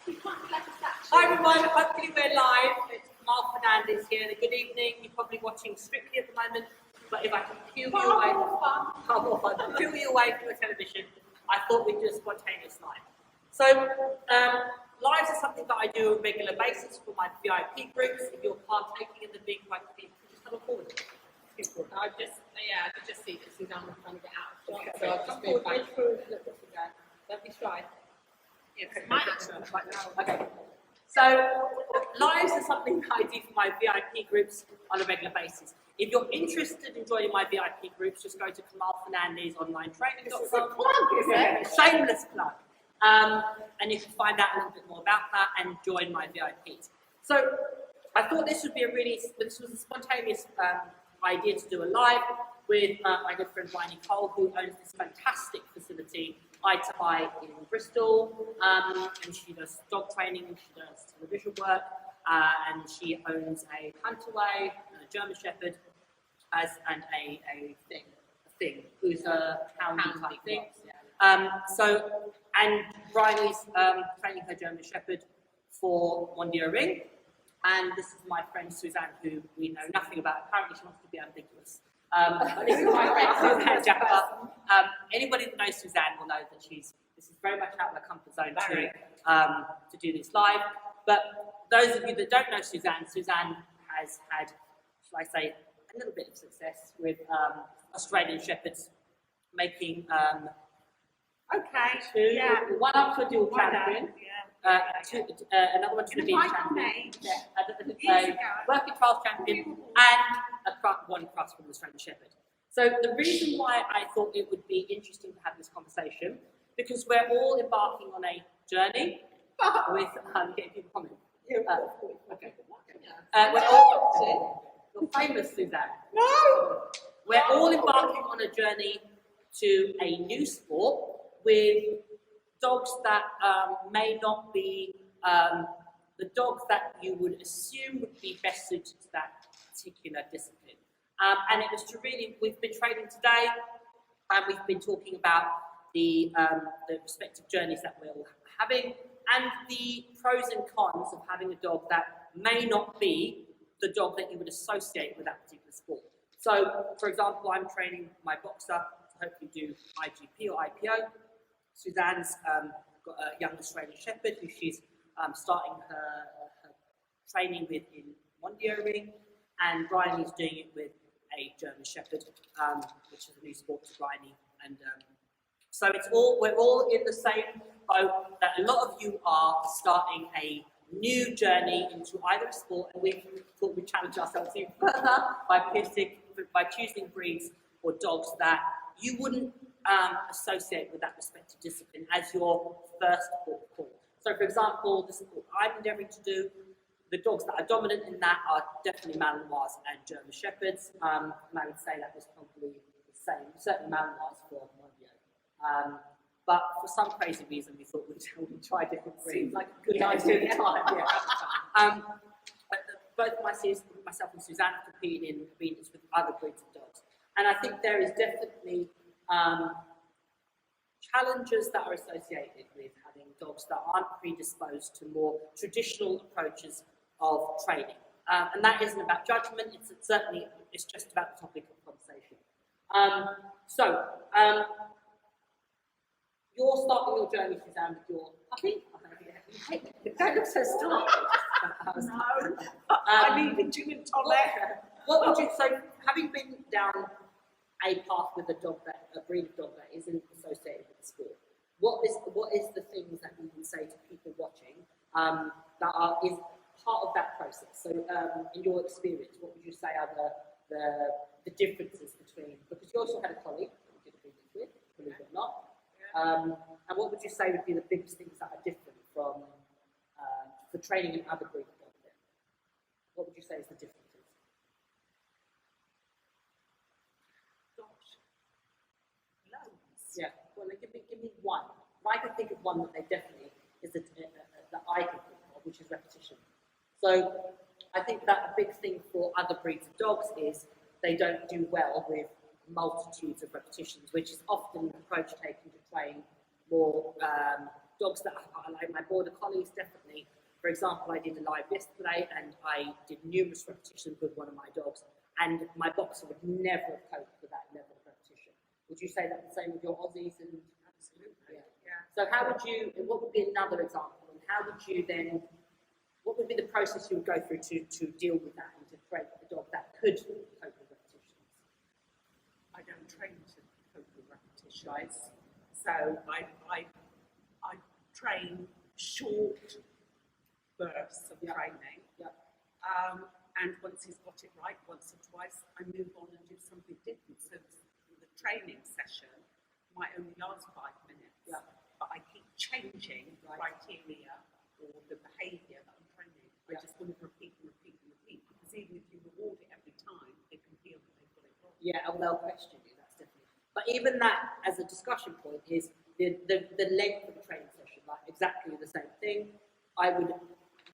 Hi everyone, hopefully we're live. It's Kamal Fernandez here. Good evening. You're probably watching Strictly at the moment, but if I can peel you away, peel you away from the television, I thought we'd do a spontaneous live. So, lives are something that I do on a regular basis for my VIP groups. If you're partaking in the big VIP, just come forward. I could just see that Susanne was trying to get out. Okay. So I'll just move back. Don't be shy. Yeah, okay. So, lives are something that I do for my VIP groups on a regular basis. If you're interested in joining my VIP groups, just go to Kamal Fernandez online training.com. Shameless plug. And you can find out a little bit more about that and join my VIPs. So, I thought this was a spontaneous idea to do a live with my good friend Bryony Cole, who owns this fantastic facility, Eye2Eye in Bristol, and she does dog training, she does television work, and she owns a Hunterway, a German Shepherd, and a thing, who's a hound type thing. And Bryony's training her German Shepherd for One Year Ring. And this is my friend Susanne, who we know nothing about. Apparently, she wants to be ambiguous. But this is my friend Susanne Jaffa. Anybody that knows Susanne will know that this is very much out of her comfort zone to do this live. But those of you that don't know Susanne has had, shall I say, a little bit of success with Australian Shepherds, making one up to a dual champion. Another one to the beach champion, a working trials champion, and one cross from the Australian Shepherd. So the reason why I thought it would be interesting to have this conversation, because we're all embarking on a journey with getting people comment. We're all you're famous, Susanne. No. We're all embarking on a journey to a new sport with dogs that may not be the dogs that you would assume would be best suited to that particular discipline. And it was to really, we've been training today, and we've been talking about the respective journeys that we're all having, and the pros and cons of having a dog that may not be the dog that you would associate with that particular sport. So, for example, I'm training my boxer to hopefully do IGP or IPO. Susanne's got a young Australian Shepherd who she's starting her training with in 1 year ring, and Bryony's doing it with a German Shepherd, which is a new sport to Bryony. And so we're all in the same boat that a lot of you are starting a new journey into either a sport, and we thought we'd challenge ourselves even further by choosing breeds or dogs that you wouldn't associate with that respective discipline as your first port of call. So, for example, the sport I'm endeavouring to do, the dogs that are dominant in that are definitely Malinois and German Shepherds, and I would say that was probably the same, certainly Malinois for Mondio. But for some crazy reason, we thought we'd try different breeds. Seems like a good idea idea. at the time. But both myself and Susanne have competed in obedience with other breeds of dogs. And I think there is definitely challenges that are associated with having dogs that aren't predisposed to more traditional approaches of training. And that isn't about judgment, it's just about the topic of conversation. You're starting your journey, Susanne, with your puppy. Don't look so startled. No. I need a gym and tonic. What would you say, having been down a path with a breed of dog that isn't associated with the sport, what is the things that you would say to people watching that is part of that process? So, in your experience, what would you say are the differences between? Because you also had a colleague that you did a breeding with, believe it or not. And what would you say would be the biggest things that are different from for training in other breed of dogs? What would you say is the differences? Gosh. Loads. Yeah. Well, give me one. I can think of one that they definitely is that I can think of, which is repetition. So I think that a big thing for other breeds of dogs is they don't do well with multitudes of repetitions, which is often an approach taken to train more dogs that are like my border collies, definitely. For example, I did a live yesterday and I did numerous repetitions with one of my dogs, and my boxer would never have coped with that level of repetition. Would you say that's the same with your Aussies? And Absolutely. yeah. So how would you, and what would be another example, and how would you then, what would be the process you would go through to deal with that and to create a dog that could cope with repetitions? I don't train to cope with repetitions. So I train short bursts of training. Yeah. And once he's got it right, once or twice, I move on and do something different. So the training session might only last 5 minutes, but I keep changing the criteria or the behaviour that I'm training. I just want to repeat and repeat and repeat, because even if you reward it every time, they can feel that they've got it wrong. Yeah, and they'll question you, that's definitely. But even that, as a discussion point, is the length of the training session, like exactly the same thing. I would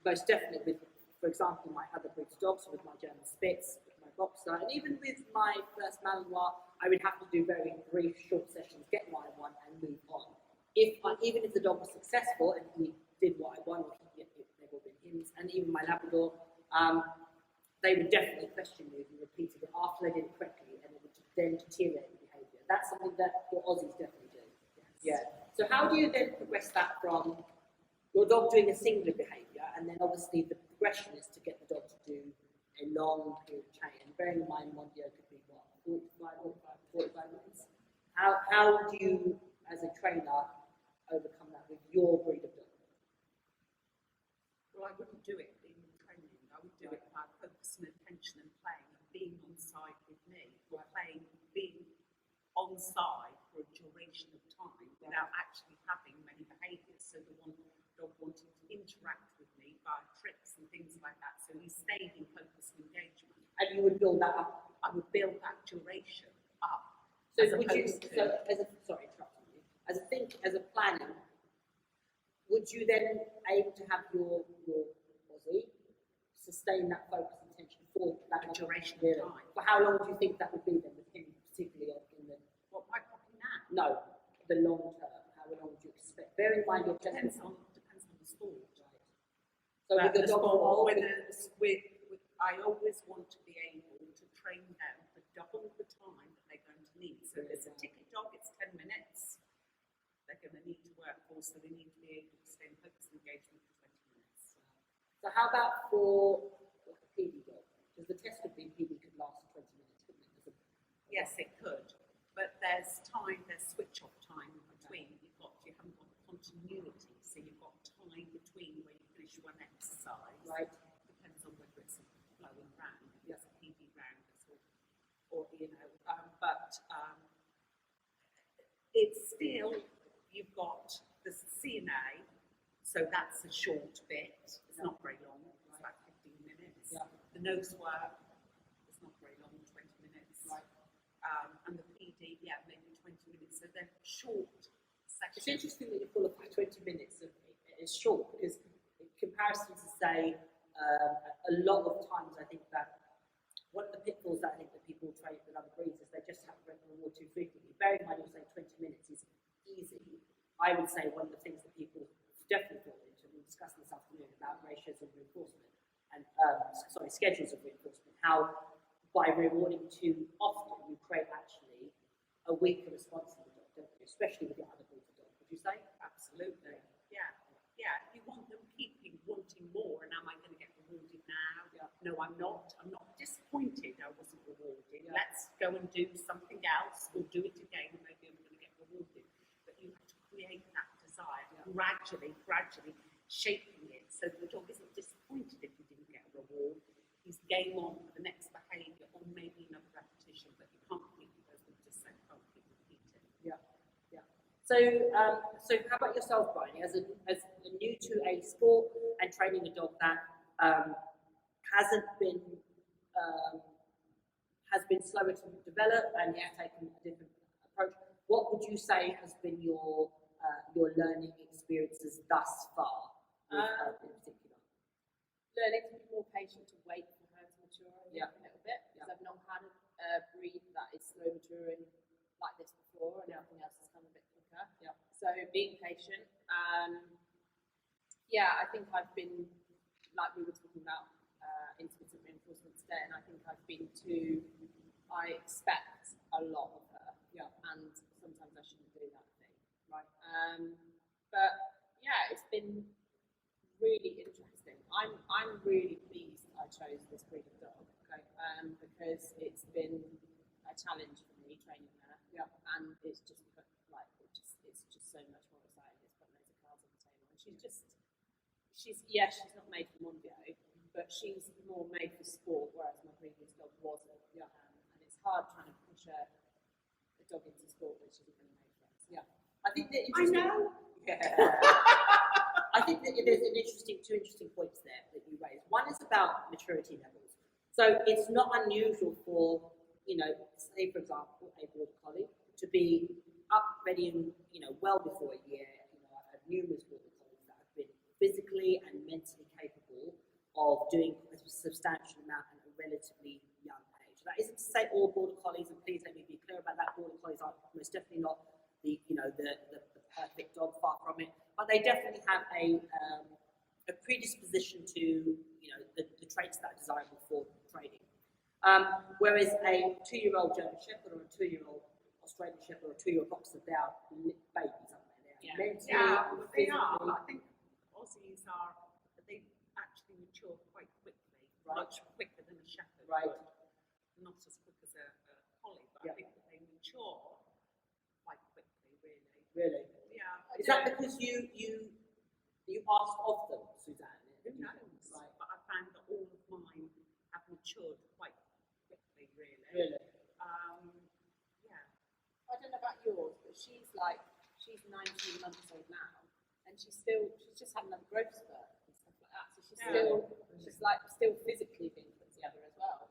most definitely, with, for example, my other breeds of dogs, with my German Spitz, with my Boxer, and even with my first Malinois, I would have to do very brief, short sessions, get what I want, and move on. Even if the dog was successful and he did what I wanted, they've all been hymns, and even my Labrador, they would definitely question you if you repeated it after they did it correctly, and it would then deteriorate the behaviour. That's something that your Aussies definitely do. Yeah. So how do you then progress that from your dog doing a singular behaviour, and then obviously the progression is to get the dog to do a long period of chain, and bearing in mind one video could be what, 45 minutes? How do you, as a trainer, overcome that with your breed of dog? Well, I wouldn't do it in training. I would do it by focus and attention and playing and being on side with me, or playing, being on side for a duration of time without actually having many behaviours. So the dog wanting to interact with me by tricks and things like that. So he stayed in focus and engagement. And you would build that up? I would build that duration up. So would you, sorry, interrupting you, as a planning, would you then aim to have your Aussie sustain that focus and attention for that duration of time? For how long do you think that would be then, with him particularly in the... What, my puppy now? No, the long term. How long would you expect? Bear in mind your depends on the sport. Right. So with the dog I always want to be able to train them for double the time that they're going to need. So if it's a ticket dog, it's 10 minutes. They're going to need to work for, so they need to be able to stay in focus and engagement for 20 minutes. So how about for like a PD dog? Because the test would be PD could last 20 minutes, couldn't it? Yes, it could. But there's switch off time between. You haven't got continuity, so you've got time between where you finish one exercise. Right. Depends on whether it's a flowing round, if it's a PD round, or it's still, you've got the CNA, so that's a short bit. It's not very long. It's about 15 minutes. Yeah. The nose work is not very long, 20 minutes. Right. And the PD, maybe 20 minutes. So they're short sections. It's interesting that you qualify 20 minutes is short, because in comparison to say a lot of times I think that one of the pitfalls that I think that people trade with other breeds is they just have to reward too frequently. Bearing in mind you're saying 20 minutes is easy, I would say one of the things that people definitely fall into, we discussed this afternoon about ratios of reinforcement and schedules of reinforcement, how by rewarding too often you create actually a weaker response to the dog, don't you? Especially with your other breeds of dog, would you say? Absolutely. Yeah. You want them wanting more, and am I going to get rewarded now? Yeah. No, I'm not. I'm not disappointed I wasn't rewarded. Yeah. Let's go and do something else, or do it again, and maybe I'm going to get rewarded. But you have to create that desire, gradually shaping it, so the dog isn't disappointed if he didn't get a reward. He's game on for the next behaviour, or maybe another repetition, but you can't keep those with just say, oh, keep repeating. Yeah. So how about yourself, Bryony, as a new to a sport and training a dog that has been slower to develop and has taken a different approach? What would you say has been your learning experiences thus far, with her in particular? Learning to be more patient, to wait for her to mature a little bit, because Yeah. I've not had a breed that is slow maturing like this before, and everything else has come a bit quicker. quicker. Yeah. So being patient. Yeah, I think I've been, like we were talking about intermittent reinforcement today, and I think I expect a lot of her. Yeah. And sometimes I shouldn't do that thing. Right. But yeah, it's been really interesting. I'm really pleased I chose this breed of dog. Okay. Because it's been a challenge for me training her. Yeah. And it's just put it's just so much more exciting. It's put loads of cards on the table. And she's not made for Mondio, but she's more made for sport, whereas my previous dog wasn't. Yeah. And it's hard trying to push a dog into sport that she's really made for. So. Yeah. I think that I know. Yeah. I think that there's two interesting points there that you raised. One is about maturity levels. So it's not unusual for, say for example, a border collie to be up, ready, and well before a year. I've had numerous border collies that have been physically and mentally capable of doing a substantial amount at a relatively young age. That isn't to say all border collies, and please let me be clear about that. Border collies are most definitely not the perfect dog, far from it, but they definitely have a predisposition to the traits that are desirable for training. Whereas a 2-year-old German Shepherd or a 2-year-old Australian Shepherd or a 2-year-old Boxer, they are babies, aren't they? Yeah. Mentally, They are. physically. I think Aussies they actually mature quite quickly, Right. much quicker than a Shepherd Right. would. Not as quick as a collie, but Yeah. I think that they mature quite quickly, really. Really? Yeah. Is that because you asked of them, Susanne? Who knows? Right. But I found that all of mine have matured quite quickly, really. Really? Yeah. I don't know about yours, but she's 19 months old now, and she's just had another growth spurt and stuff like that. So she's still physically being put together as well.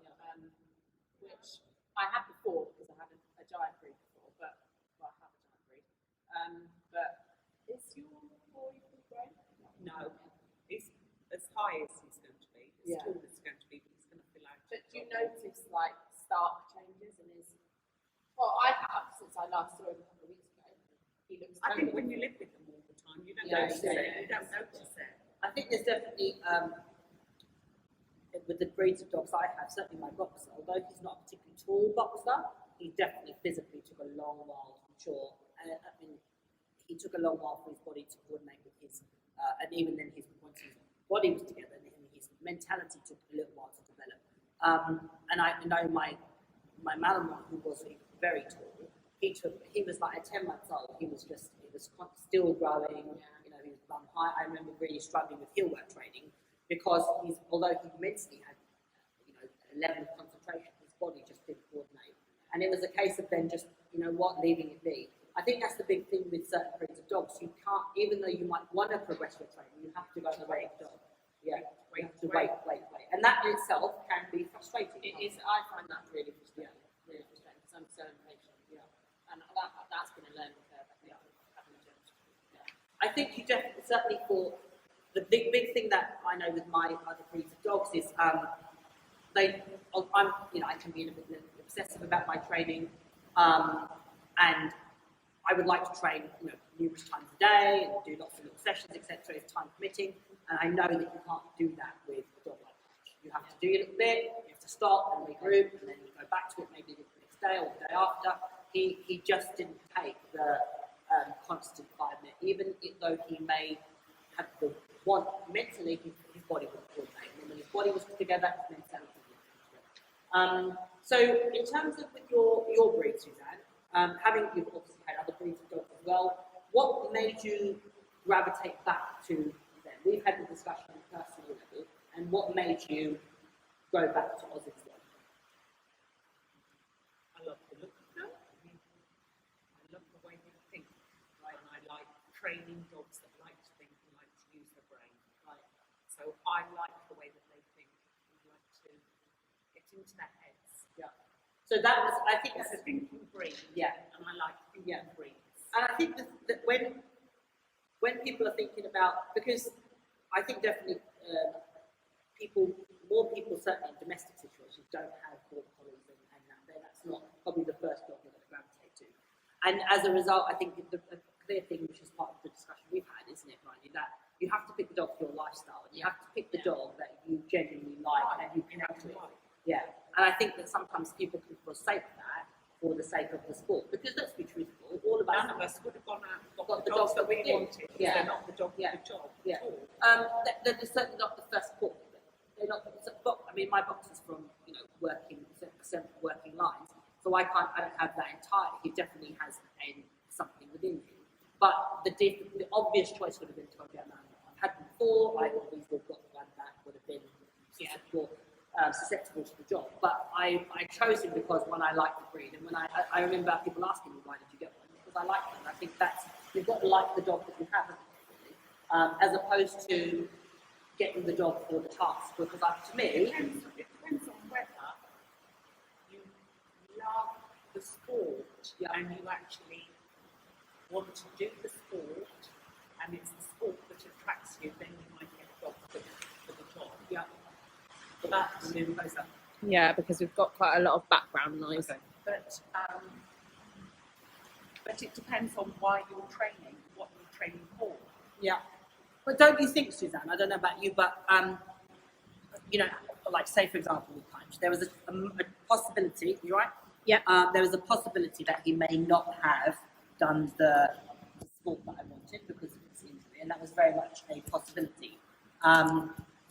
Which I had before because I had a giant breed before, I have a giant breed. But is your boy full grown? No. He's as high as he's going to be, as Yeah. tall as he's going to be, but he's going to fill out. But do you notice stark changes in his? Well, I have since I last saw him a couple of weeks ago. He looks. I think totally when you live with them all the time, you don't Yeah, notice yeah, it. yeah. You don't notice it. I think there's definitely, with the breeds of dogs I have, certainly my Boxer, although he's not a particularly tall Boxer, he definitely physically took a long while to mature. He took a long while for his body to coordinate with his, and even then once his body was together, and his mentality took a little while to develop. And I know my Malamute, who was very tall, he was like at 10 months old, he was still growing, he was bum high. I remember really struggling with heel work training because although he mentally had, a level of concentration, his body just didn't coordinate. And it was a case of then just, leaving it be. I think that's the big thing with certain breeds of dogs. You can't, even though you might want to progress your training, you have to go the way of the dog. Yeah, you have to wait. And that in itself can be frustrating. It is. I find that really frustrating. Really frustrating because I'm so impatient. Yeah. And that's been a learning curve. I think. Having a judge. Yeah. I think you definitely, certainly for the big thing that I know with my other breeds of dogs is I can be a bit obsessive about my training, and I would like to train, numerous times a day and do lots of little sessions, etc. if time permitting. And I know that you can't do that with a dog like that. You have to do your little bit, you have to stop and regroup, and then you go back to it maybe the next day or the day after. He just didn't take the constant 5 minutes, even though he may have the want mentally, his body was coordinated. And when his body was together, his mentality was together. So in terms of with your breed, Susanne, you've obviously had other breeds of dogs as well, what made you gravitate back to them? We've had the discussion on a personal level, and what made you go back to Aussies then? I love the look of them. I love the way they think. Right? And I like training dogs that like to think and like to use their brain. Right? So I like the way that they think and like to get into their heads. Yeah. So that was, I think It's that's a thinking breed. Yeah. And I like thinking Yeah. breeds. And I think that when people are thinking about, because I think definitely more people certainly in domestic situations don't have border collies, and that's not probably the first dog they're going to gravitate to. And as a result, I think clear thing, which is part of the discussion we've had, isn't it, Bryony? That you have to pick the dog for your lifestyle, and you have to pick the dog that you genuinely like and you connect with. Yeah, and I think that sometimes people can forsake that for the sake of the sport, because let's be truthful, all of us. None of us would have gone out and got the dogs that we wanted. Yeah. They're not the dog for the job Yeah. at all. They're certainly not the first port. They're not. I mean, my box is from working lines, so I don't have that entirely. He definitely has something within him. But the obvious choice would have been Told Man. I've had them before. I always would have got one that would have been susceptible to the job. But I chose him because when I like the breed, and when I remember people asking me, why did you get one? Because I like them. I think you've got to like the dog that you have, as opposed to getting the dog for the task. Because to me, It depends on whether you love the sport and you actually want to do the sport, and it's the sport that attracts you, then you might get a dog for the job. Yeah. Yeah, because we've got quite a lot of background noise. Okay. But it depends on why you're training, what you're training for. Yeah. But don't you think, Susanne, I don't know about you, but, like say, for example, with Punch, there was a possibility, you right? Yeah. There was a possibility that he may not have done the sport that I wanted because of his injury, and that was very much a possibility.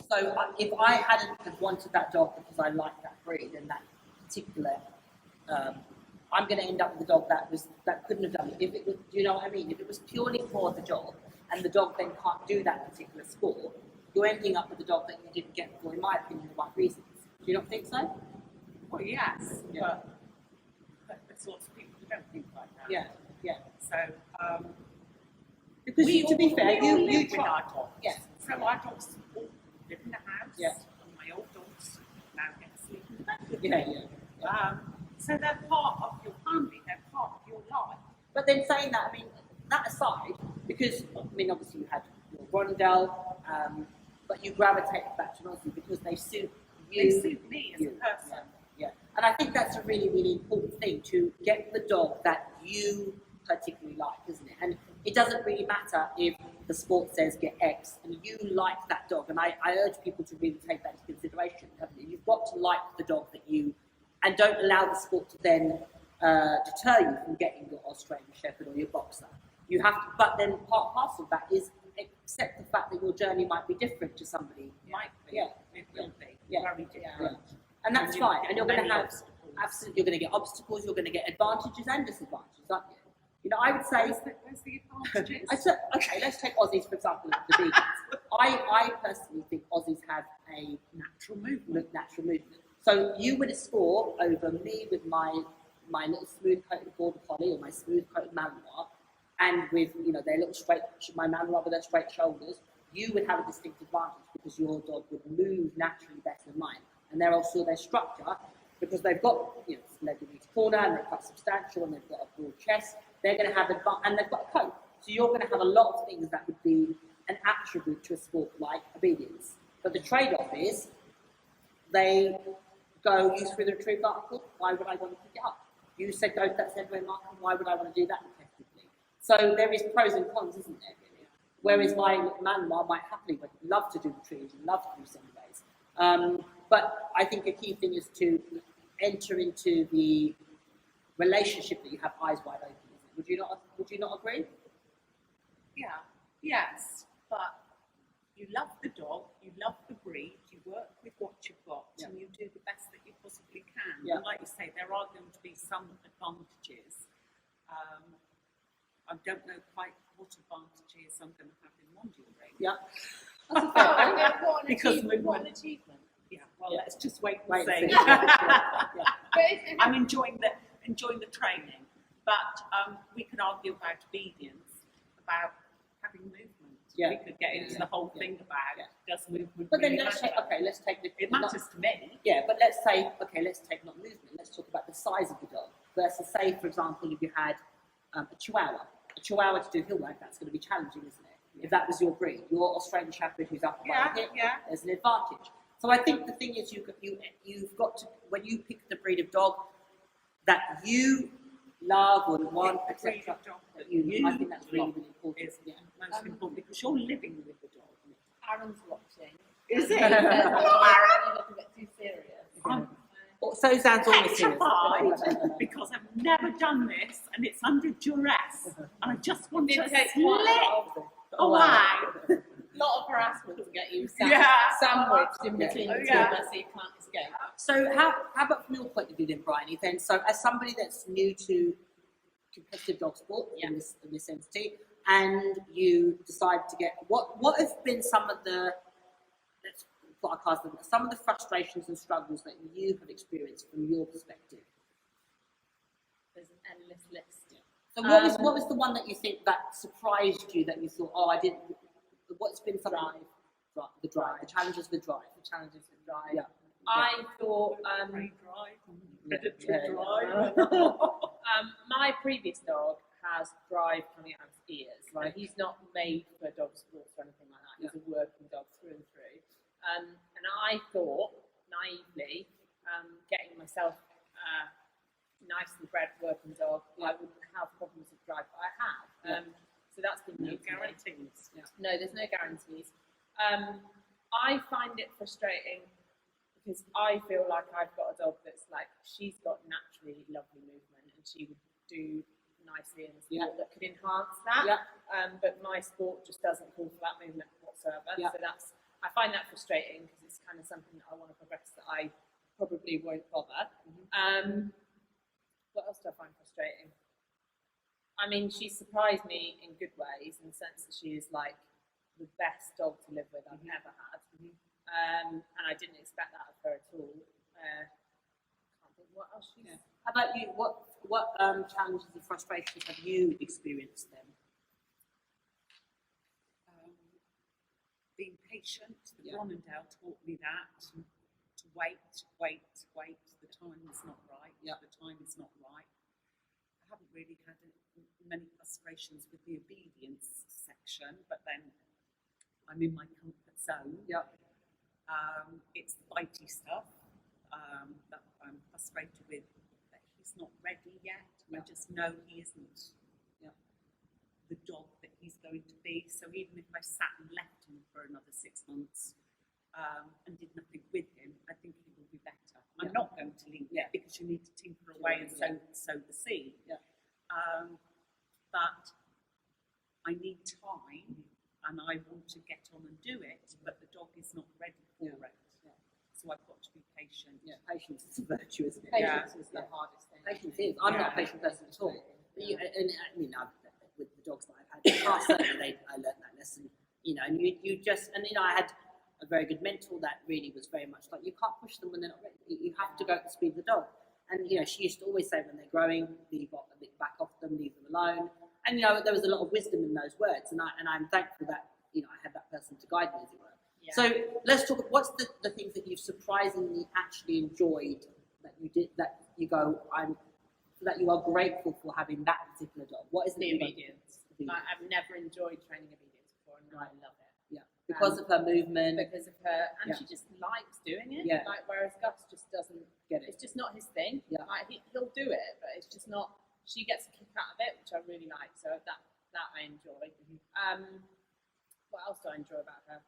So if I hadn't have wanted that dog because I liked that breed and that particular, I'm going to end up with a dog that couldn't have done it. If it was, do you know what I mean? If it was purely for the job, and the dog then can't do that particular sport, you're ending up with a dog that you didn't get for, in my opinion, the right reasons. Do you not think so? Well, yes, Yeah. but there's lots of people who don't think like that. Yeah, yeah. So, Because to be fair, we all you live with try. our dogs. Yes. So our dogs all live in the house. Yeah. And my old dogs now get to sleep in the bed with me. Yeah. So they're part of your family. They're part of your life. But then saying that, I mean, that aside, because, I mean, obviously you had your Rondell, but you gravitated back to Aussie because they suit you. They suit me as a person. Yeah. And I think that's a really, really important thing, to get the dog that you particularly like, isn't it? And it doesn't really matter if the sport says get X and you like that dog. And I urge people to really take that into consideration. You've got to like the dog that you, and don't allow the sport to then deter you from getting your Australian Shepherd or your boxer. You have to, but then part and parcel of that is accept the fact that your journey might be different to somebody. Might be. Yeah. It will be. Yeah. Very different. And that's And fine. And you're going to many have, obstacles. absolutely, you're going to get obstacles, you're going to get advantages and disadvantages, aren't you? You know, I would say, Where's the advantages? okay, let's take Aussies, for example, the vegans. I personally think Aussies have a Natural movement. natural movement. So you would score over me with my little smooth-coated Border Collie or my smooth-coated Malinois, and with, their little straight, my Malinois with their straight shoulders, you would have a distinct advantage because your dog would move naturally better than mine. And they're also their structure, because they've got, leg in each corner, and they're quite substantial, and they've got a broad chest. They're going to have and they've got a coat. So you're going to have a lot of things that would be an attribute to a sport like obedience. But the trade-off is, they go, you threw the retrieve article, why would I want to pick it up? You said go to that Sedway marker, why would I want to do that effectively? So there is pros and cons, isn't there, really? Whereas my Malinois might happily love to do retrieves and love to do Sundays. But I think a key thing is to enter into the relationship that you have eyes wide open. Would you not agree? Yeah. Yes. But you love the dog, you love the breed, you work with what you've got, and you do the best that you possibly can. Yeah. And like you say, there are going to be some advantages. I don't know quite what advantages I'm going to have in Mondial Ring. Yeah. What an Because achievement. What an movement. achievement. Yeah. Well, Yeah. let's just wait and Wait and see. see. Yeah. But if I'm enjoying the training, but we could argue about obedience, about having movement. Yeah. We could get into the whole thing about does movement But then really let's matter? let's take the. It matters to me. Yeah, but let's take not movement. Let's talk about the size of the dog versus, say, for example, if you had a Chihuahua to do hill work, that's going to be challenging, isn't it? If that was your breed, your Australian Shepherd who's up by the hip, there's an advantage. So I think the thing is, you've got to, when you pick the breed of dog that you love or want, The breed etc. of dog that that you, I think that's really, love really important. is most important because you're living with the dog. Aaron's watching. Is And it? he said, "Oh, you're a bit too serious." I'm So sounds always serious. petrified because I've never done this and it's under duress. And I just want to Did take slip quite a away. lot of harassment to get you Yeah. sandwiched in between the two Yeah. of us so you can't escape. So how about from your point of view then, Bryony, then, so as somebody that's new to competitive dog sport in this entity, and you decide to get, what have been some of the, let's put our cards on, some of the frustrations and struggles that you have experienced from your perspective? There's an endless list. So what was the one that you think that surprised you, that you thought, oh, I didn't, what's been some the challenges with drive. The challenges with drive. Yeah. I thought Free drive, Yeah. predatory Yeah. drive. my previous dog has drive coming out of his ears. Like, he's not made for dog sports or anything like that. He's a working dog through and through. And I thought, naively, getting myself nicely bred working dog, I wouldn't have problems with drive, but I have. So that's been No new to me. guarantees. No, there's no guarantees. I find it frustrating because I feel like I've got a dog that's like, she's got naturally lovely movement and she would do nicely in a sport that could enhance that. Yeah. But my sport just doesn't call for that movement whatsoever. Yeah. So I find that frustrating because it's kind of something that I want to progress that I probably won't bother. What else do I find frustrating? I mean, she surprised me in good ways in the sense that she is like the best dog to live with I've ever had. And I didn't expect that of her at all. Can't think what else she's. How about you? What challenges and frustrations have you experienced then? Being patient, the Fernandez taught me that. To wait. The time is not right. The time is not right. I haven't really had many frustrations with the obedience section, but then I'm in my comfort zone. It's the bitey stuff that I'm frustrated with, that he's not ready yet. I just know he isn't the dog that he's going to be. So even if I sat and left him for another 6 months and did nothing with him, I think he will be better. I'm not going to leave it because you need to tinker away and sow the seed. But I need time and I want to get on and do it, but the dog is not ready for it. So I've got to be patient. Patience is a virtue, isn't it? Patience is the hardest thing. Patience is. I'm not a patient person at all. But with the dogs that I've had in the past, certainly I learned that lesson. And you just, I had a very good mentor that really was very much like, you can't push them when they're not ready. You have to go at the speed of the dog. And she used to always say, when they're growing, leave a bit back off them, leave them alone. And there was a lot of wisdom in those words, and I'm thankful that I had that person to guide me, as it were. So let's talk. What's the things that you've surprisingly actually enjoyed that you did, that you go, that you are grateful for having that particular dog? What is The obedience. Obedience. I've never enjoyed training obedience before, and I love it. Because of her movement. Because of her, and she just likes doing it. Like, whereas Gus just doesn't Get it. It's just not his thing. Like, he'll do it, but it's just not. She gets a kick out of it, which I really like. So that I enjoy. What else do I enjoy about her?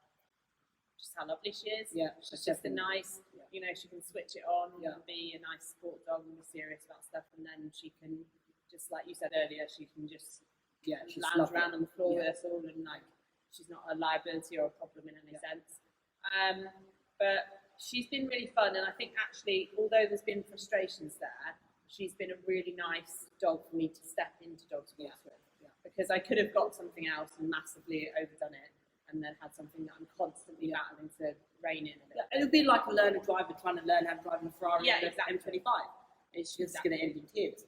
Just how lovely she is. She's just a nice. She can switch it on and be a nice sport dog and be serious about stuff, and then she can just, like you said earlier, she can just lounge around on the floor with us all, and like, she's not a liability or a problem in any sense. But she's been really fun, and I think actually, although there's been frustrations there, she's been a really nice dog for me to step into dog sports with. Because I could have got something else and massively overdone it, and then had something that I'm constantly battling to rein in a bit. It would be like a learner driver trying to learn how to drive a Ferrari exactly. M25. It's just going to end in tears.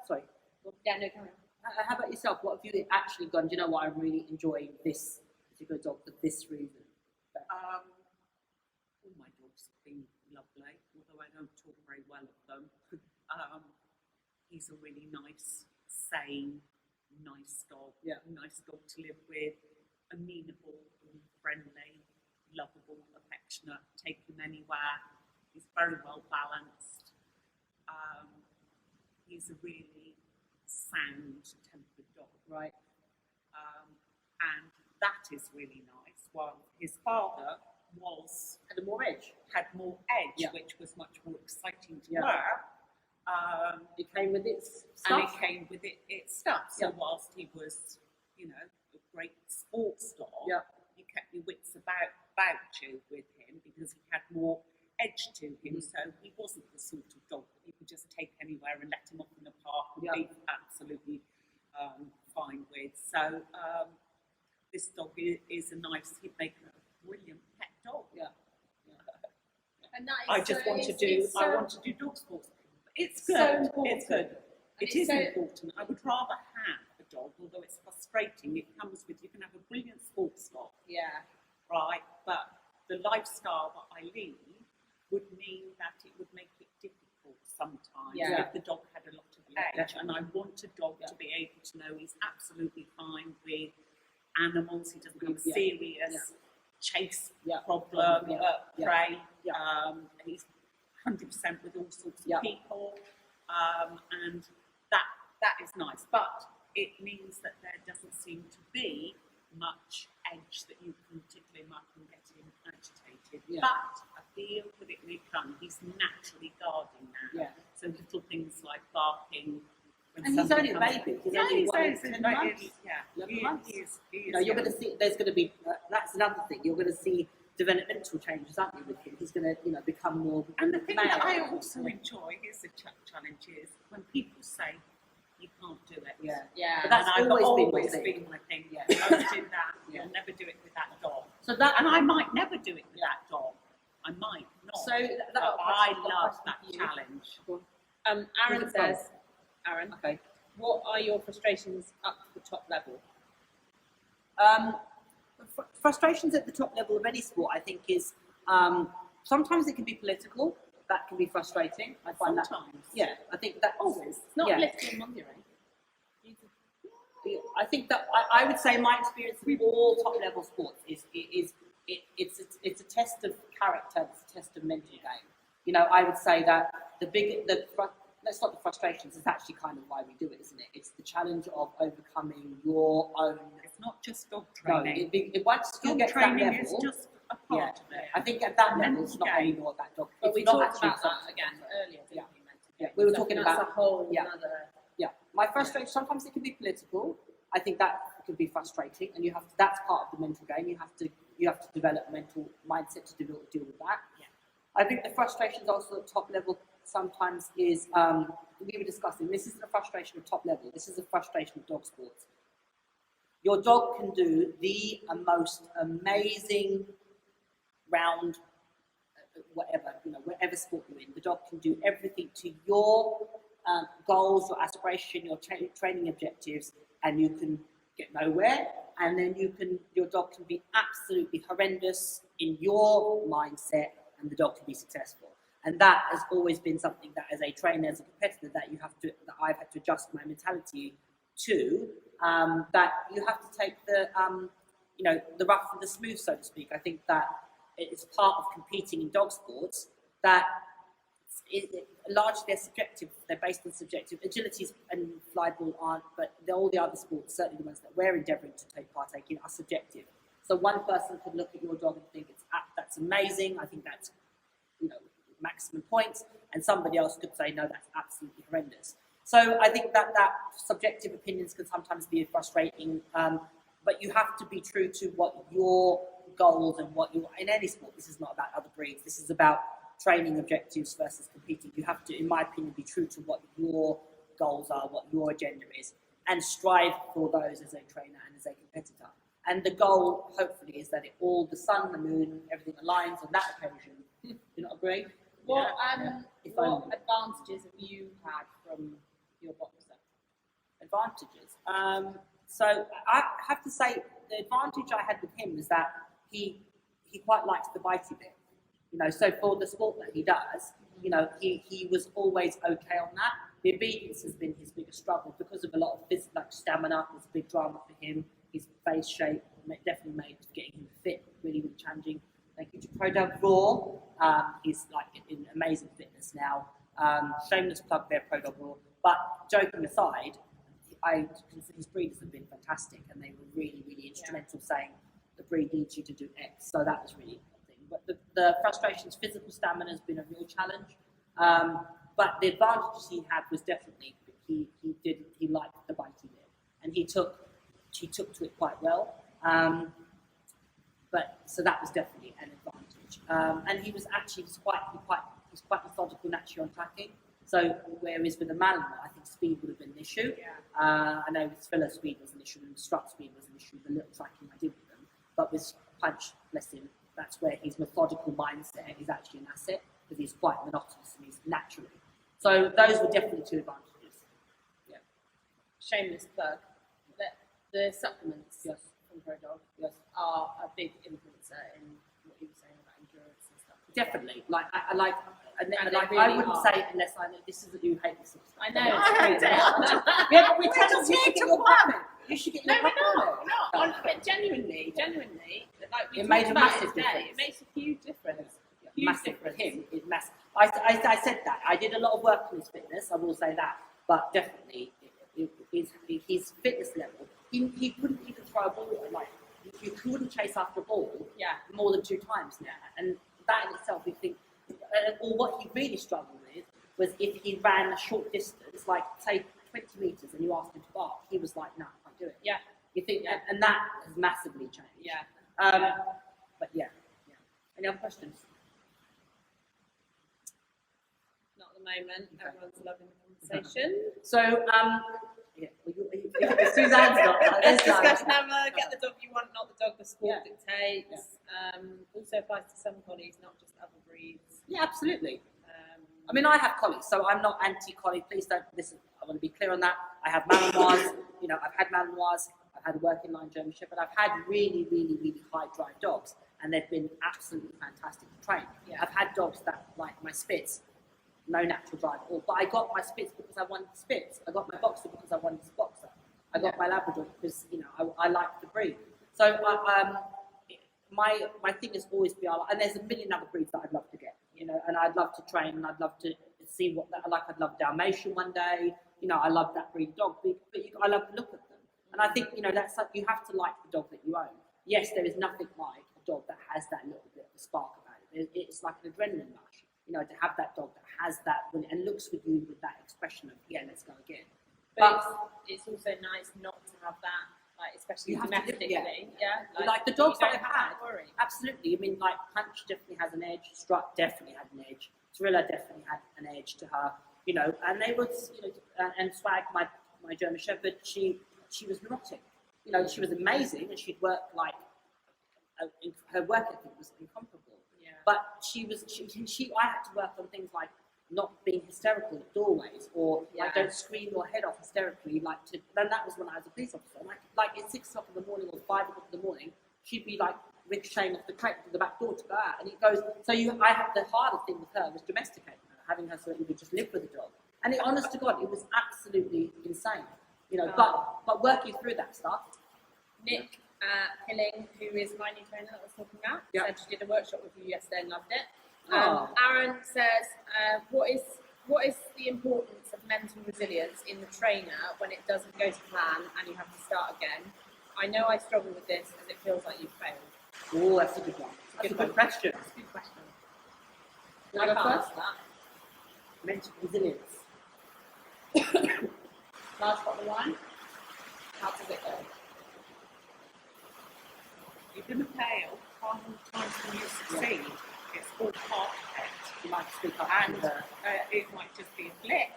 Sorry. No, carry on. How about yourself? What have you actually gone, do you know what, I'm really enjoying this particular dog for this reason? All my dogs have been lovely, although I don't talk very well of them. He's a really nice, sane, nice dog. Nice dog to live with, amenable, friendly, lovable, affectionate, take him anywhere. He's very well balanced. he's a really sound-tempered dog. Right. And that is really nice. While his father Had a more edge. had more edge, Yeah. which was much more exciting to Yeah. wear. It came with its And stuff. it came with its stuff. So Yeah. whilst he was, you know, a great sports dog, Yeah. you kept your wits about you with him because he had more edge to him. So he wasn't the sort of dog that you could just take anywhere and let him off in the park and Yeah. be absolutely fine with. So this dog is a nice, he'd make a brilliant pet dog. Yeah. And that is I just so, want to it's- do, it's I so- want to do dog sports. It's So good. important. It's good. And It it's is so- important. I would rather have a dog, although it's frustrating. It comes with, you can have a brilliant sports dog, Yeah. right? But the lifestyle that I lead would mean that it would make it difficult sometimes Yeah. if the dog had a lot of Yeah, edge. And I want a dog to be able to know he's absolutely fine with animals. He doesn't have a Yeah. serious chase Yeah. problem, Yeah. prey. Yeah. He's 100% with all sorts of Yeah. people, and that is nice. But it means that there doesn't seem to be much edge that you can particularly mark and get him agitated. Yeah. But I feel that it may come. He's naturally guarding now. Yeah. So little things like barking. when And he's somebody only a comes- baby. He's Yeah, only he's what, only 10 like, months? yeah, 11 he months? is, he You know, you're is. going to see. There's going to be. That's another thing. You're going to see developmental changes, aren't you, with him? He's going to, you know, become more. And the thing that I male. also enjoy, here's the challenge, is when people say you can't do it. Yeah. Yeah. But that's and I've always been my thing. my thing. Yeah. Don't do that. Yeah. You'll never do it with that dog. So that. And I might never do it with that dog. I might not. So that, but I love question that for you. challenge. Aaron Who's it says, Aaron, Okay. what are your frustrations up to the top level? Frustrations at the top level of any sport, I think, is sometimes it can be political. That can be frustrating. I find that. Sometimes. Yeah, I think that Always. It's not Yeah. political on Monday, right? I think that I would say my experience with all top level sports is it's a test of character, it's a test of mental game. You know, I would say that that's not the frustrations, it's actually kind of why we do it, isn't it? It's the challenge of overcoming your own. It's not just dog No, training. once you Dog get to that training is level, just a yeah, part of it. I think at that level it's Mental not game. anymore that dog. But it's we not talked actually about that something. again earlier, didn't Yeah. we? Mental Yeah, game. we were So talking that's about- a whole yeah. another. Yeah, my frustration, sometimes it can be political. I think that could be frustrating, and that's part of the mental game. You have to develop a mental mindset to deal with that. Yeah. I think the frustrations also at top level sometimes is, we were discussing, this isn't a frustration at top level, this is a frustration of dog sports. Your dog can do the most amazing round, whatever, you know, whatever sport you're in, the dog can do everything to your goals, your aspiration, your training objectives, and you can get nowhere. And then your dog can be absolutely horrendous in your mindset, and the dog can be successful. And that has always been something that, as a trainer, as a competitor, that I've had to adjust my mentality to. That you have to take the rough and the smooth, so to speak. I think that it's part of competing in dog sports that largely they're subjective. They're based on subjective. Agilities and flyball aren't, but all the other sports, certainly the ones that we're endeavouring to partake in, are subjective. So one person could look at your dog and think that's amazing. I think that's, you know, maximum points, and somebody else could say no, that's absolutely horrendous. So I think that subjective opinions can sometimes be frustrating, but you have to be true to what your goals and what you in any sport. This is not about other breeds. This is about training objectives versus competing. You have to, in my opinion, be true to what your goals are, what your agenda is, and strive for those as a trainer and as a competitor. And the goal, hopefully, is that all the sun, the moon, everything aligns on that occasion. Do you not agree? What If what only. advantages have you had from your boxer? Advantages. So I have to say the advantage I had with him is that he quite likes the bitey bit. You know, so for the sport that he does, you know, he was always okay on that. The obedience has been his biggest struggle because of a lot of physical, like stamina. Was a big drama for him. His face shape definitely made getting him fit really, really challenging. Thank you to ProDog Raw. He's like in amazing fitness now. Shameless plug there, ProDog Raw. But joking aside, I consider his breeders have been fantastic, and they were really, really instrumental saying the breed needs you to do X. So that was really a thing. But the frustrations, physical stamina has been a real challenge. But the advantage he had was definitely he liked the bite he did, and he took to it quite well. But so that was definitely an advantage. And he was actually quite methodical naturally on tracking. So whereas with the Malinois, I think speed would have been an issue. I know with Thriller speed was an issue, and Strut speed was an issue. The little tracking I did with them, but with Punch, bless him, that's where his methodical mindset is actually an asset, because he's quite monotonous and he's naturally. So those were definitely two advantages. Yeah. Shameless plug. The supplements from ProDog are a big influencer in what you were saying about endurance and stuff. Definitely. Like I like, really I wouldn't are. say it unless I know this is that you hate this. I know. Yeah, but we tell us you should get your supplement. You should get your supplement. But genuinely, like we It talked made a about massive today, difference. it makes a huge difference. Massive for him. It's massive. I said that. I did a lot of work on his fitness. I will say that. But definitely, his fitness level. He couldn't even throw a ball. Like you couldn't chase after a ball. More than 2 times now. And that in itself, you think. Or what he really struggled with was if he ran a short distance, like say 20 meters, and you asked him to bark, he was like, "No, I can't do it." Yeah. You think, and that has massively changed. Yeah. But yeah. Any other questions? Not at the moment. Everyone's loving the conversation. So, Suzanne's not. Let's discuss never get the dog you want, not the dog the sport dictates. Also applies to some collies, not just other breeds. Yeah, absolutely. I mean, I have collies, so I'm not anti-collie. Please don't listen. I want to be clear on that. I have Malinois. I've had Malinois. I've had a working line German Shepherd. I've had really, really, really high drive dogs, and they've been absolutely fantastic to train. I've had dogs that, like my Spitz, no natural drive at all. But I got my Spitz because I wanted Spitz. I got my Boxer because I wanted this Boxer. I got my Labrador because I like the breed. So my thing is always be, and there's a million other breeds that I'd love to get, and I'd love to train, and I'd love to see what that, like I'd love Dalmatian one day, I love that breed of dog, but I love to look at them, and I think that's like, you have to like the dog that you own. Yes, there is nothing like a dog that has that little bit of a spark about it. It's like an adrenaline rush, to have that dog that has that and looks with you with that expression of let's go again. But it's also nice not to have that, like especially You have to live- domestically. Like the dogs you that don't I've have had, to worry. absolutely. I mean, like Punch definitely has an edge. Strut definitely had an edge. Thriller definitely had an edge to her. And they was, and Swag, my German Shepherd, she was neurotic. She was amazing, and she'd work like her work ethic was incomparable. But I had to work on things like not being hysterical at doorways, or like don't scream your head off hysterically. Then that was when I was a police officer. Like at 6 o'clock in the morning or 5 o'clock in the morning, she'd be like ricocheting off the crate to the back door to go out, and it goes. So I had the harder thing with her was domesticating her, having her so that you could just live with the dog. And honest to God, it was absolutely insane. But working through that stuff. Nick Hilling, who is my new trainer that I was talking about, said she did a workshop with you yesterday and loved it. Aaron says, what is the importance of mental resilience in the trainer when it doesn't go to plan and you have to start again? I know I struggle with this as it feels like you've failed. Oh, that's a good one. That's a good question. That's a good question. I can't first? answer that. Mental resilience. Large bottle of wine. How does it go? You're going to fail far more times than you succeed. It's all part of it. You might speak up And it might just be a blip,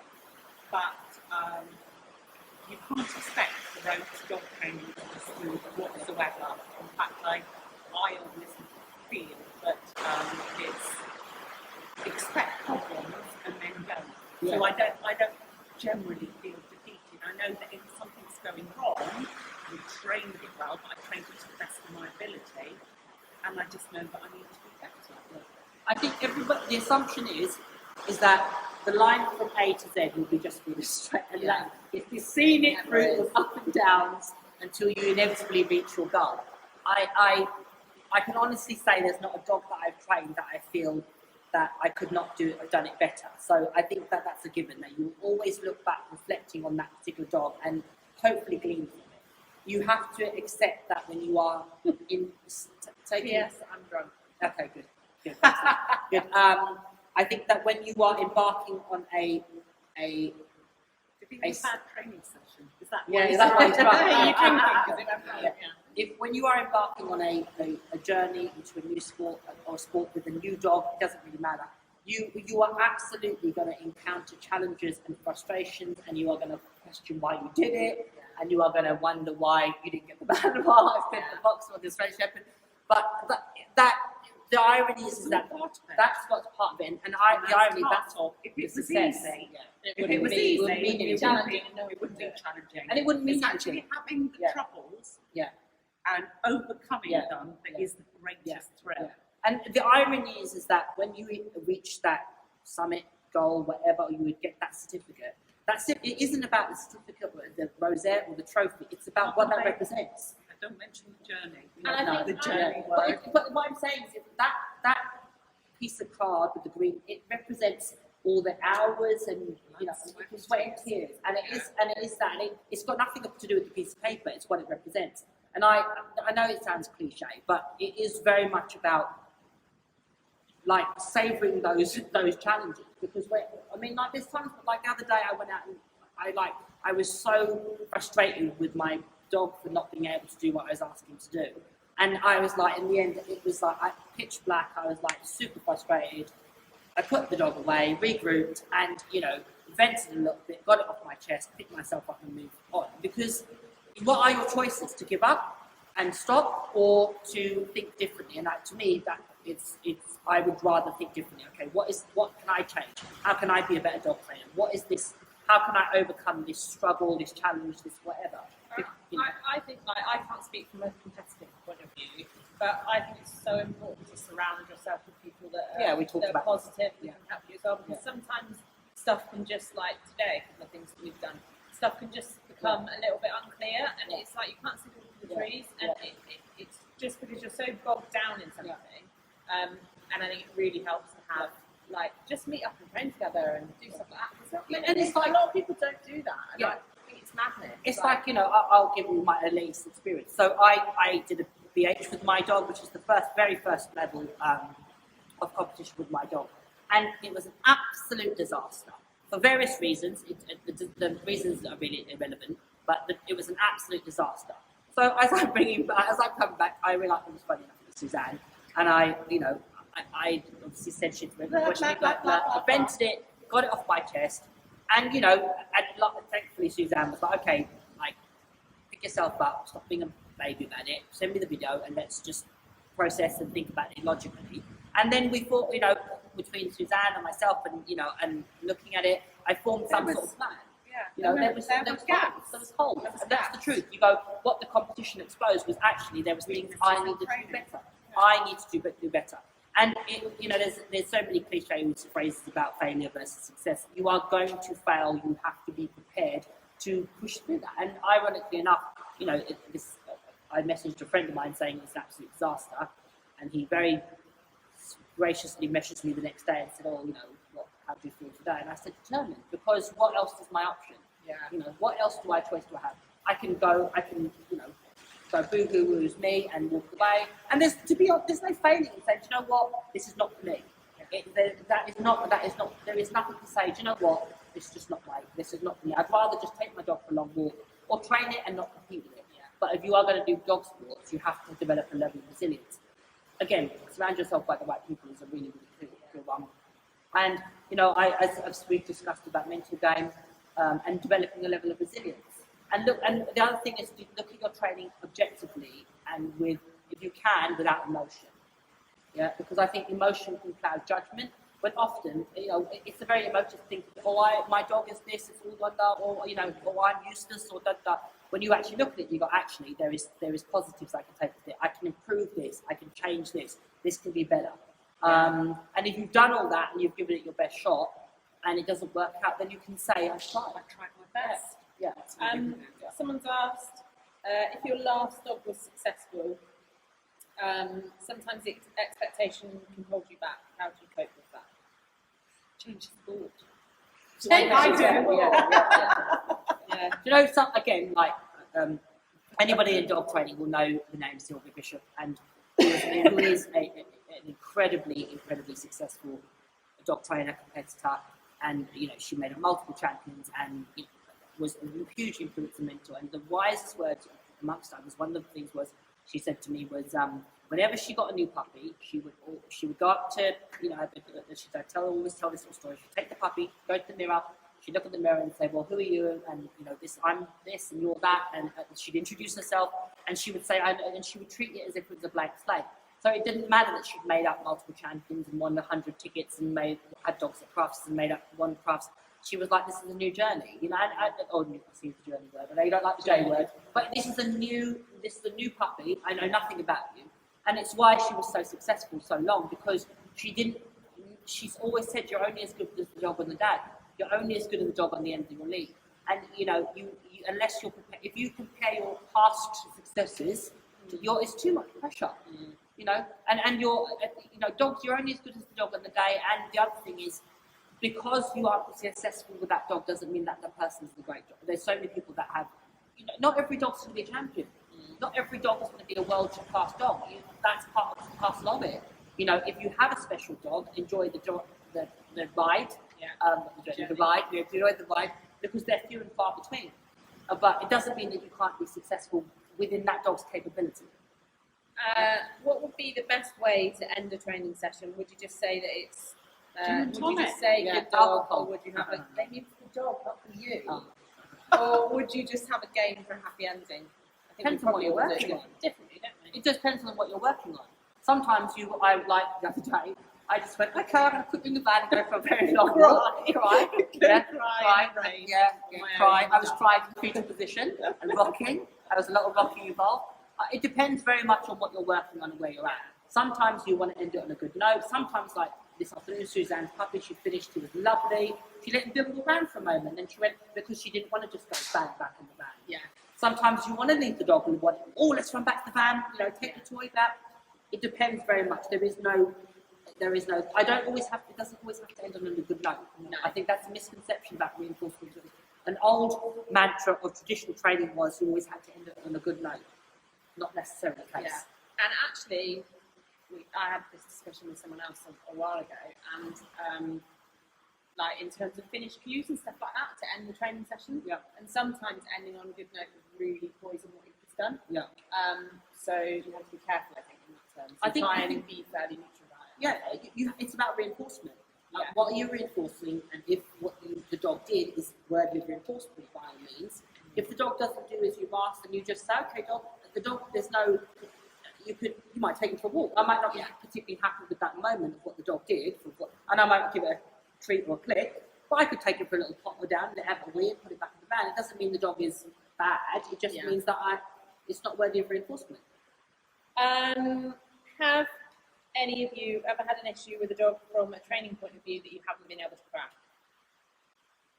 but you can't expect the road to dog training to be smooth whatsoever. In fact, I always feel that it's expect problems and then don't. So I don't generally feel defeated. I know that if something's going wrong, I trained it well, but I trained it to the best of my ability, and I just know that I need to be better. I think the assumption is that the line from A to Z will be just really straight, and that if you've seen it through the ups and downs until you inevitably reach your goal. I can honestly say there's not a dog that I've trained that I feel that I could not have done it better. So I think that that's a given, that you always look back reflecting on that particular dog and hopefully glean from it. You have to accept that when you are in taking. Yes, I'm drunk. Okay, good. Good. I think that when you are embarking on a Did you have a training session? Is that Yeah, why is that why it's drunk? You're drinking 'cause it went wrong, Yeah. yeah. If when you are embarking on a journey into a new sport or a sport with a new dog, it doesn't really matter. You are absolutely going to encounter challenges and frustrations, and you are going to question why you did it, and you are going to wonder why you didn't get the bandbar instead of the box or the Australian Shepherd. But the irony is that that's what's part of it, and the irony that's all. If it was success. easy, Yeah. if it was easy, it wouldn't mean anything. challenging. it wouldn't be challenging. And it wouldn't mean It's actually anything. having the Yeah. troubles Yeah. and overcoming Yeah. them that Yeah. is the greatest Yeah. thrill. Yeah. And the irony is that when you reach that summit goal, whatever, you would get that certificate. It isn't about the certificate, or the rosette or the trophy. It's about what that represents. I don't mention the journey. And I the think- journey But, word. but what I'm saying is that piece of card with the green, it represents all the hours and sweat and tears, and it is that, and it's got nothing to do with the piece of paper. It's what it represents. And I know it sounds cliche, but it is very much about like savouring those challenges, because there's times, like the other day I went out and I was so frustrated with my dog for not being able to do what I was asking him to do, and I was like, in the end it was like pitch black. I was like super frustrated. I put the dog away, regrouped, and vented a little bit, got it off my chest, picked myself up and moved on. Because what are your choices? To give up and stop, or to think differently? And to me, that it's I would rather think differently. Okay, what can I change? How can I be a better dog trainer? What is this? How can I overcome this struggle, this challenge, this whatever? I think, I can't speak from a competitive point of view, but I think it's so important to surround yourself with people that are, we talked that are about positive, that Yeah. can help you as well, because sometimes stuff can just, like today, the things that we've done, stuff can just become a little bit unclear, and it's like you can't see the trees, and it's just because you're so bogged down in something, and I think it really helps to have, like, just meet up and train together and do stuff like that. And it's like a lot of people don't do that. And Yeah. I think it's madness. It's like, I'll give you my latest experience. So I did a BH with my dog, which is the very first level of competition with my dog. And it was an absolute disaster. For various reasons, the reasons are really irrelevant, but it was an absolute disaster. So as I come back, I realised it was funny enough with Susanne, and I obviously said shit to him, I vented it, got it off my chest, and thankfully Susanne was like, okay, like, pick yourself up, stop being a baby about it, send me the video, and let's just process and think about it logically. And then we thought, between Susanne and myself, and looking at it, I formed some sort of plan. There was gaps, there was holes, and that's the truth. What the competition exposed was actually there was things I needed to do better. I need to do better. And there's so many cliche phrases about failure versus success. You are going to fail. You have to be prepared to push through that. And ironically enough, I messaged a friend of mine saying it's an absolute disaster, and he very graciously messaged me the next day and said, how do you feel today? And I said, determined, because what else is my option? What else choice do I have? I can go boo-hoo, who's me, and walk away. And there's no failing and saying, do you know what, this is not for me. There is nothing to say, do you know what, this is not for me. I'd rather just take my dog for a long walk, or train it and not compete with it. But if you are going to do dog sports, you have to develop a level of resilience. Again, surround yourself by the right people is a really, really good one. And, as we've discussed about mental game, and developing a level of resilience. And the other thing is to look at your training objectively and if you can, without emotion. Yeah, because I think emotion can cloud judgment, but often, it's a very emotive thing. My dog is this, it's all wonder, or I'm useless, or da. When you actually look at it, you go, actually, there is positives I can take with it. I can improve this, I can change this can be better. And if you've done all that and you've given it your best shot, and it doesn't work out, then you can say, I tried my best. Yeah. Someone's asked if your last dog was successful, Sometimes the expectation can hold you back. How do you cope with that? Change the sport. I do. Yeah. Do you know, again, like anybody in dog training will know the name Sylvia Bishop, and who is an incredibly successful dog trainer, competitor, and she made up multiple champions, and was a huge influence and mentor. And the wisest words amongst others, one of the things was she said to me was, whenever she got a new puppy, she would go up to she'd always tell this little story. She'd take the puppy, go to the mirror. She'd look at the mirror and say, well, who are you? And, I'm this and you're that. And she'd introduce herself and she would say, and she would treat it as if it was a blank slate. So it didn't matter that she'd made up multiple champions and won 100 tickets and had dogs at crafts and made up one crafts. She was like, this is a new journey. I see the journey word. I know you don't like the J word, but this is a new puppy. I know nothing about you. And it's why she was so successful so long, because she's always said, you're only as good as the dog on the day. You're only as good as the dog on the end of your lead. And, unless you're prepared, if you compare your past successes, it's too much pressure, and dogs, you're only as good as the dog on the day. And the other thing is, because you are successful with that dog doesn't mean that the person's the great dog. There's so many people that have, not every dog's going to be a champion. Not every dog is going to be a world-class dog. That's part and parcel of it. If you have a special dog, enjoy the ride. Enjoy the ride, because they're few and far between. But it doesn't mean that you can't be successful within that dog's capability. What would be the best way to end a training session? Would you just say that it's would you just say good dog, or would you have maybe it's the dog, not for you? Or would you just have a game for a happy ending? Depends on what you're working on. Differently, don't we? It just depends on what you're working on. Sometimes I like the other day, I just went, okay, I'm going to put you in the van and go for a very long walk. Cry. Cry. I was crying in fetal position and rocking. There was a lot of rocking involved. It depends very much on what you're working on and where you're at. Sometimes you want to end it on a good note. Sometimes, like this afternoon, Susanne's puppy, she finished, she was lovely. She let him bimble around for a moment, then she went, because she didn't want to just go bang back in the van. Yeah. Sometimes you want to leave the dog and want, let's run back to the van, take the toy back. It depends very much. There is no, it doesn't always have to end on a good note. No. I think that's a misconception about reinforcement. An old mantra of traditional training was you always had to end it on a good note. Not necessarily the case. Yeah. And actually, I had this discussion with someone else a while ago, and like in terms of finish cues and stuff like that to end the training session. Yeah. And sometimes ending on a good note would really poison what you've just done. Yeah. So you have to be careful, I think, in that term. So I think try and be fairly neutral about it. Yeah, it's about reinforcement. Yeah. What are you reinforcing, and if what the dog did is worthy of reinforcement by all means. If the dog doesn't do as you've asked, and you just say, okay, dog, there's no, you might take him for a walk. I might not be particularly happy with that moment of what the dog did, and I might give it a treat or a click, but I could take him for a little pottle down, let him have a wee and put it back in the van. It doesn't mean the dog is bad, it just means that it's not worthy of reinforcement. Have any of you ever had an issue with a dog from a training point of view that you haven't been able to crack?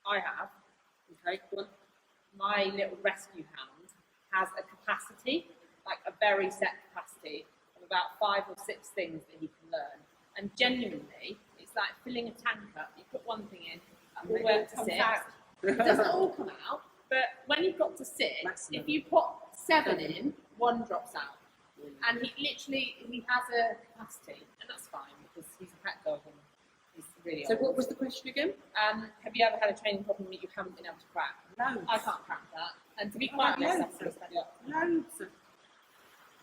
I have. Okay, go on. My little rescue hound has a capacity, like a very set capacity of about 5 or 6 things that he can learn. And genuinely, it's like filling a tank up. You put one thing in, and all work to 6. It doesn't all come out, but when you've got to 6, if you put 7 in, 1 drops out. And he has a capacity, and that's fine because he's a pet dog and he's really So what was the question again? Have you ever had a training problem that you haven't been able to crack? Loads. I can't crack that. And to be quite honest,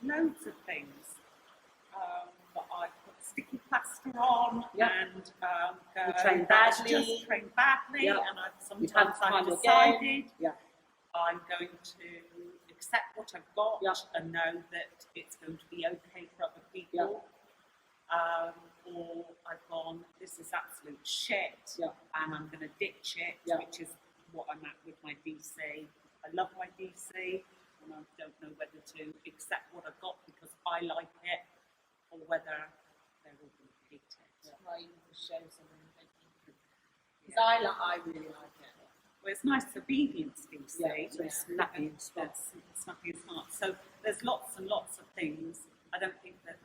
Loads of things. But I put sticky plaster on and you train badly. Just train badly, and sometimes I've time decided again. I'm going to accept what I've got and know that it's going to be okay for other people. Or I've gone, this is absolute shit, and I'm going to ditch it, which is what I'm at with my DC. I love my DC, and I don't know whether to accept what I've got because I like it, or whether they're all going to hate it. Well, you need to show someone, because I really like it. Well, it's nice obedience DC. So it's snappy and smart. Snappy and smart. So there's lots and lots of things. I don't think that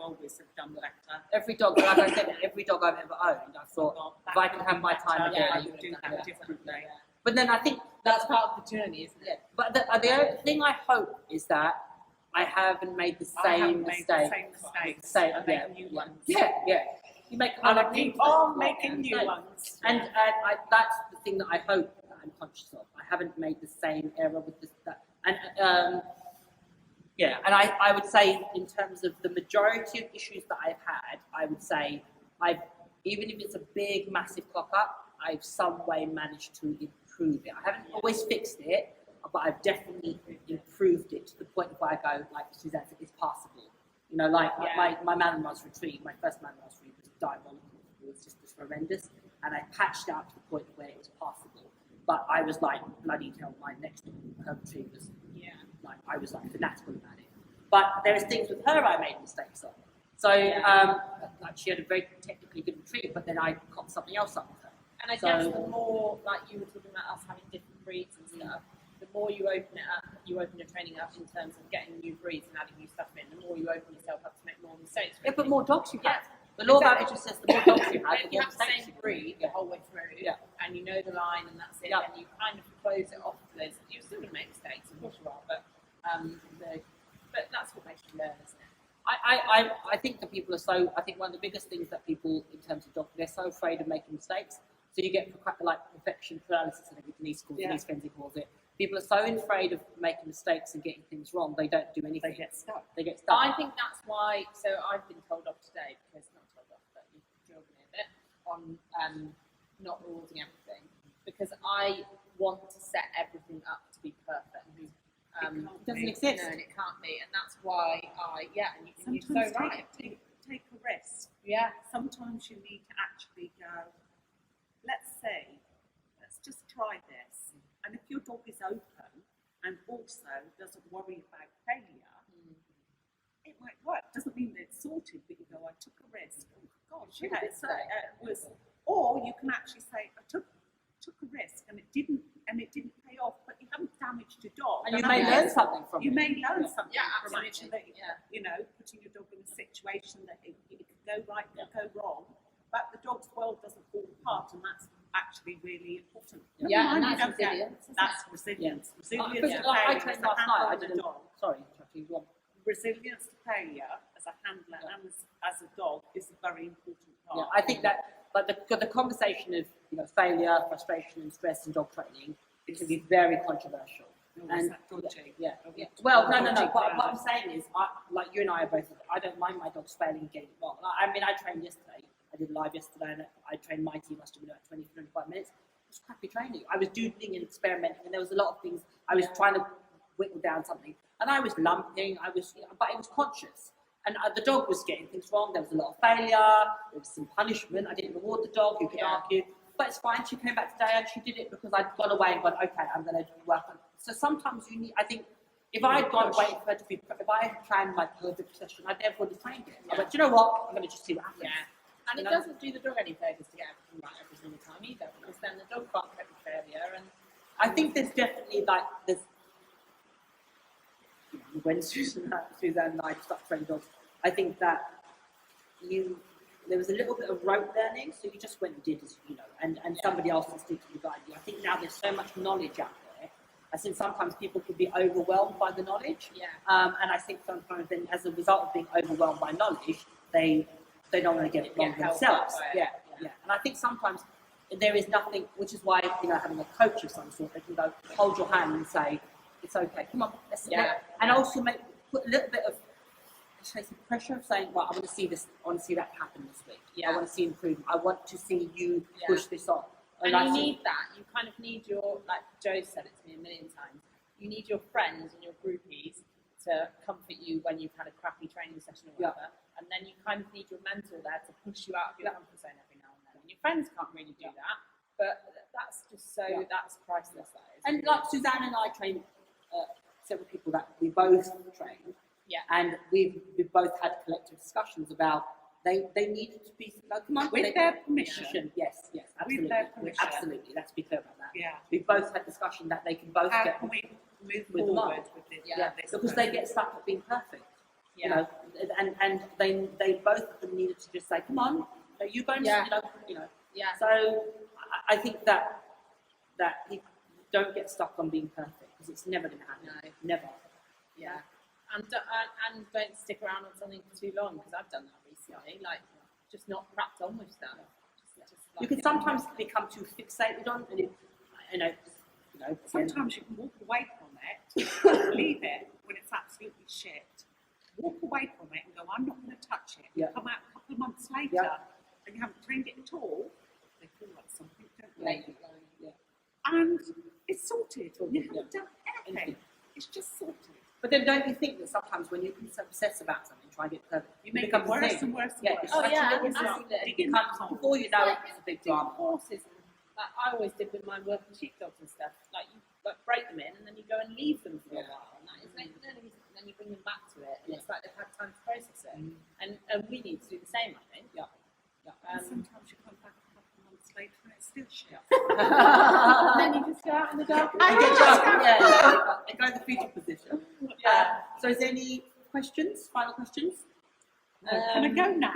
always have done better. Every dog, like I said, every dog I've ever owned, I thought, if I could have my time again, I I would do have that done it. differently. But then I think That's part of the journey, isn't it? but the other thing I hope is that I haven't made the I haven't same made the mistake. same mistakes. Same, I yeah, make new yeah, ones. yeah. You make And I other keep mistakes, on yeah, making new mistakes. ones. And that's the thing that I hope that I'm conscious of. I haven't made the same error with this. And I would say in terms of the majority of issues that I've had, I would say even if it's a big, massive clock up, I've some way managed to improve it. I haven't always fixed it, but I've definitely improved it to the point where I go, like Susanne said, it's passable. You know, like my Malinois retrieve, my first Malinois retrieve was diabolical. It was just horrendous. And I patched out to the point where it was passable. But I was like, bloody hell, my next retrieve was, like, I was like fanatical about it. But there is things with her I made mistakes on. So, like she had a very technically good retrieve, but then I caught something else up with her. And I guess the more, like you were talking about us having different breeds and stuff, the more you open it up, you open your training up in terms of getting new breeds and adding new stuff in, the more you open yourself up to make more mistakes. Yeah, but more dogs you have. Yeah. The law of Exactly. averages says the more dogs you have, If the you more have the mistakes same you breed the whole way through, and you know the line and that's it, Yeah. then you kind of close it off to those. You're still going to make mistakes, of course you are, but that's what makes you learn, isn't it? I think that people are so. I think one of the biggest things that people, in terms of dog, they're so afraid of making mistakes. So you get like perfection paralysis, I think Denise Fenzi calls it. People are so afraid of making mistakes and getting things wrong, they don't do anything. They get stuck. They get stuck. I think that's why. So I've been told off today because not told off, but you drilled me a bit on not rewarding everything because I want to set everything up to be perfect. It doesn't exist. No, and it can't be, and that's why you're Sometimes so right. take a risk. Yeah. Sometimes you need to actually go, let's just try this. And if your dog is open and also doesn't worry about failure, it might work. Doesn't mean that it's sorted, but you go, I took a risk. Oh gosh, Really good today. or you can actually say, I took a risk and it didn't pay off, but you haven't damaged your dog. And you may learn something from it. You may learn something from absolutely. actually, you know, putting your dog in a situation that it could go right, it could go wrong, but the dog's world doesn't fall apart, and that's actually really important. Yeah, and You that's don't get- resilience, isn't That's resilience. Resilience Because, to like, I failure trained as a last night. I handler and a didn't. dog. Sorry, you want. Resilience to failure as a handler and as a dog is a very important part. Yeah, I think that, like the conversation of failure, frustration, and stress in dog training, it can be very controversial. Oh, And is that dodgy? yeah. Oh, yeah. Well, no. Dodgy What I'm ground. saying is, like you and I are both. I don't mind my dogs failing and getting it wrong. I mean, I trained yesterday. I did live yesterday, and I trained my team. Must have been about 20, 25 minutes. It was crappy training. I was doodling and experimenting, and there was a lot of things. I was trying to whittle down something, and I was lumping. But it was conscious. And the dog was getting things wrong. There was a lot of failure. There was some punishment. I didn't reward the dog. You could argue, but it's fine. She came back today and she did it because I'd gone away and gone, okay, I'm going to work on. So sometimes you need. I think if I had gone away for her to be, if I had planned my perfect session, I'd never would have trained it. I went, do you know what? I'm going to just see what happens. Yeah. And it doesn't do the dog any favours to get everything right every single time either, because then the dog can't cope with failure. And I think there's definitely when Susanne and I started training dogs, I think that there was a little bit of rote learning, so you just went and did as and somebody else instinctively guided you. I think now there's so much knowledge out there. I think sometimes people can be overwhelmed by the knowledge. And I think sometimes then as a result of being overwhelmed by knowledge, they don't want to get it wrong themselves. And I think sometimes there is nothing, which is why having a coach of some sort, they can go hold your hand and say, it's okay, come on, let's and also put a little bit of pressure of saying, well, I want to see this, I want to see that happen this week. I want to see improvement. I want to see you push this on. And you need that. You kind of need your, like Joe said it to me a million times, you need your friends and your groupies to comfort you when you've had a crappy training session or whatever. And then you kind of need your mentor there to push you out of your comfort zone every now and then. And your friends can't really do that, but that's just so, that's priceless. That is. And like Susanne and I trained several people that we both trained. And we've both had collective discussions about they needed to be come on, with their permission. Yes, absolutely. With their permission. Absolutely. Let's be clear about that. Yeah. We've both had discussion that they can both How get can we move with them forward up. with this? because they get stuck at being perfect. You know, and they both of them needed to just say, come on, you go and you know. Yeah. So I think that you don't get stuck on being perfect because it's never going to happen. No. Never. Yeah. And don't stick around on something for too long, because I've done that recently. Like, just not cracked on with stuff. Just like, You can sometimes become too fixated on it. You know. Sometimes you can walk away from it, leave it when it's absolutely shit. Walk away from it and go, I'm not going to touch it. Yeah. You come out a couple of months later Yeah. and you haven't trained it at all. They feel like something, don't they? lately, And it's sorted. You Yeah. haven't done anything. It's just sorted. But then don't you think that sometimes when you obsess about something, try and get perfect, You make it becomes a worse thing. and worse and Yeah, worse. it's Oh, such yeah, a little absolutely. it becomes, before you know it, it's a big drama. Horses, like I always did with my working sheepdogs and stuff. Like you break them in, and then you go and leave them for a while, and that is like, and then you bring them back to it, and it's like they've had time to process it. And we need to do the same, I think. Yeah. And sometimes you come back a couple of months later and it's still shit. And then you just go out in the dark. I get drunk. Yeah, they go in the fetal position. Yeah. So is there any questions? Final questions? Can I go now?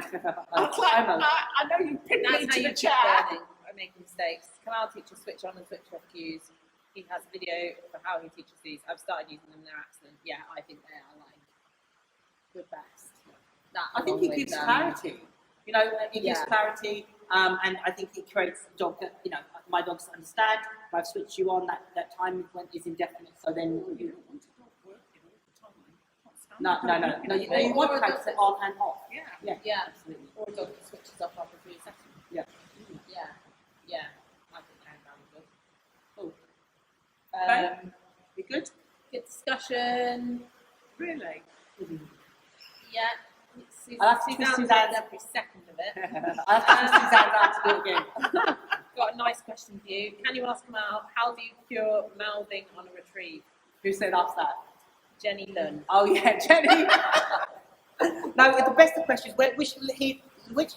Almost. I know you pinned me That's how to you the keep chair. learning by making mistakes. Kamal teaches switch on and switch off cues. He has a video for how he teaches these. I've started using them. They're excellent. Yeah, I think they are like the best. I think it gives clarity. You know, it gives clarity, and I think it creates a dog that, you know, my dogs understand. If I've switched you on, that time is indefinite, so then You don't want a dog working all the time. no. You want to have it on and off. Yeah. Yeah, Absolutely. or a dog that switches off after 3 seconds. Yeah. Yeah. I think they're valuable. Cool. Okay. You good? Good discussion. Really? Yeah. I'll have to twist Suzanne's Suzanne's- loved every second of it. I'll have to twist Suzanne down to do it again. Got a nice question for you. Can you ask Kamal, how do you cure mouthing on a retrieve? Who said ask that? Jenny Lunn. Oh yeah, Jenny. No, the best of questions. Which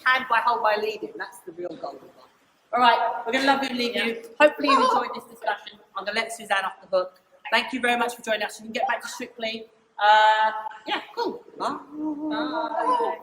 hand do I hold my lead in? That's the real golden one. All right, we're going to love you and leave you. Hopefully you enjoyed this discussion. I'm going to let Suzanne off the hook. Thank you very much for joining us. You can get back to Strictly. Yeah, cool. Bye. Bye.